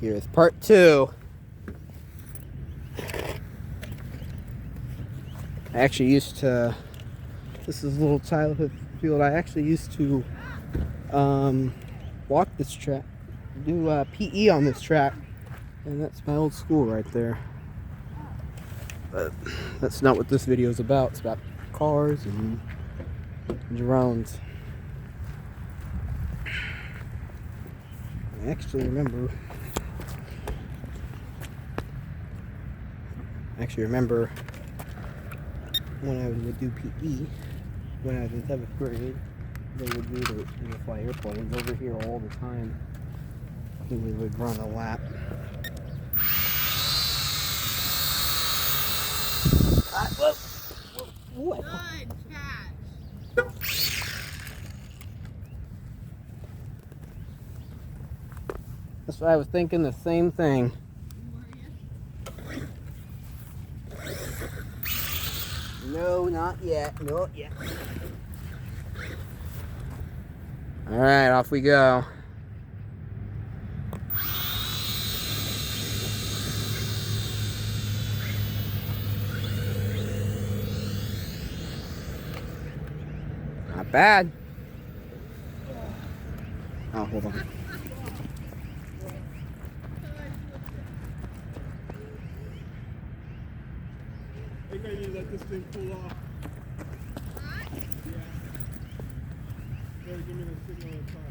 Here's part 2. I actually used to, this is a little childhood field. I actually used to walk this track, do PE on this track, and that's my old school right there. But that's not what this video is about. It's about cars and drones. I actually remember when I would do PE, when I was in 7th grade, they would fly airplanes over here all the time. And we would run a lap. Whoa. Good catch. That's what I was thinking, the same thing. No, not yet. Not yet. Alright, off we go. Not bad. Oh, hold on. I think I need to let this thing cool off. Yeah. Better give me the signal on top.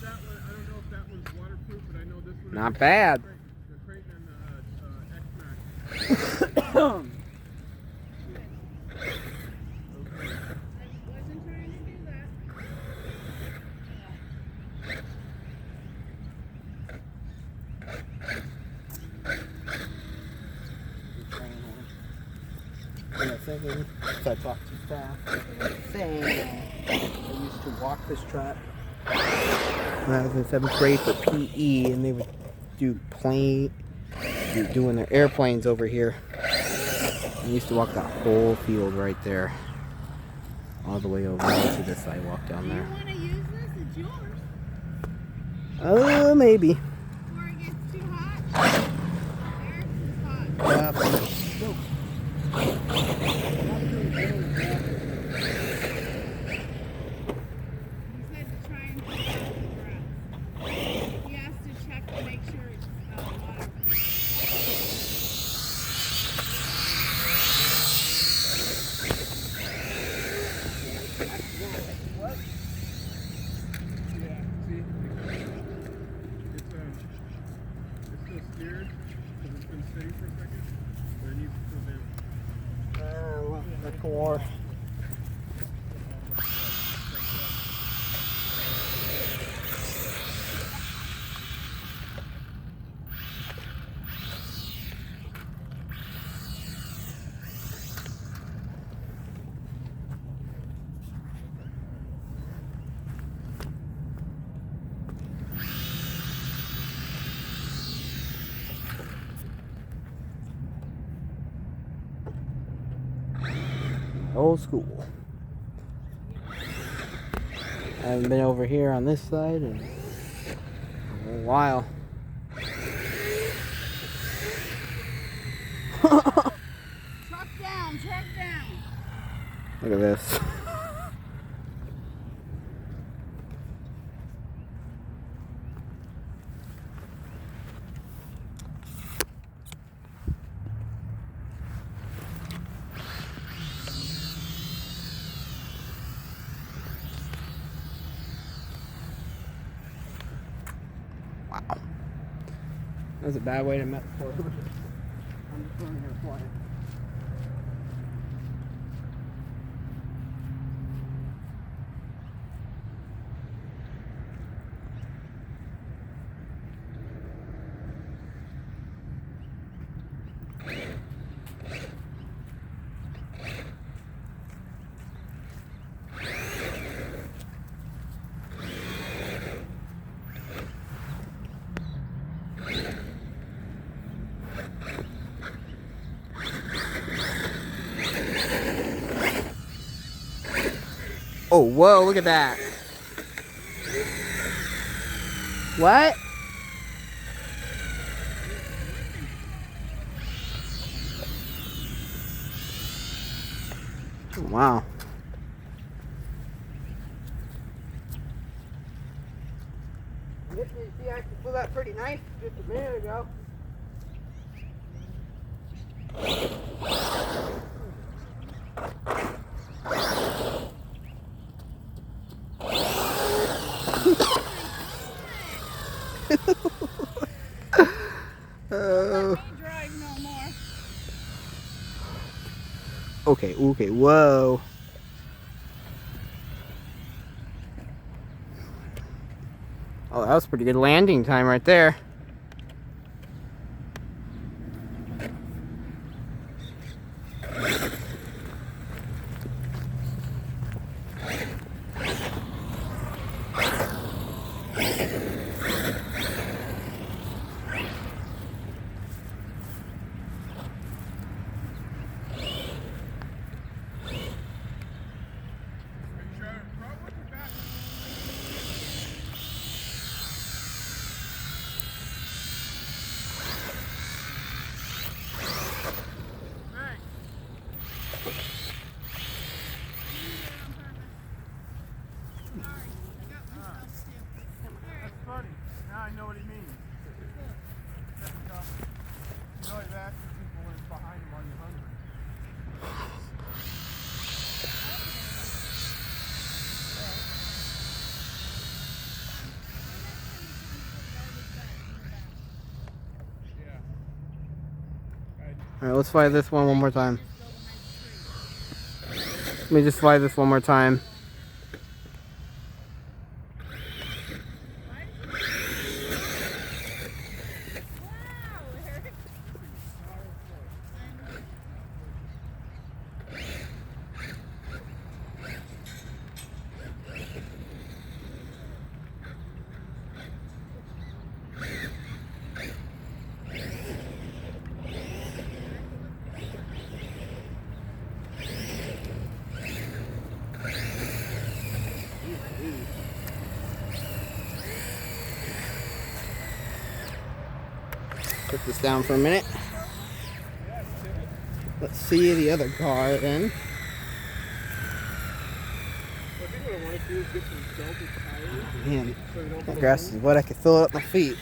That one, I don't know if that one's waterproof, but I know this one. Not bad. The Kraton and the X5C. So I talked too fast. I used to walk this track when I was in 7th grade for PE, and they would do doing their airplanes over here. I used to walk that whole field right there, all the way over to the sidewalk down there. Do you want to use this? It's yours. Oh, maybe. Before it gets too hot. Eric is hot. He said to try and put it out the grass. He has to check to make sure it's waterproof. Yeah, see? It's still steered because it's been steady for a second, but it needs to cool down. The core. Old school. I haven't been over here on this side in a while. Truck down, truck down. Look at this. Wow. That's a bad way to met for I'm just going here flying. Oh, whoa, look at that. What? Oh, wow. See, I flew that pretty nice just a minute ago. Drive no more. Okay, okay, whoa. Oh, that was pretty good landing time right there. That's funny. Now I know what he means. You always ask people when it's behind them, are you hungry? Alright, let's fly this one more time. Let me just fly this one more time. Put this down for a minute. Let's see the other car then. Man, that grass is wet. I could fill it up my feet.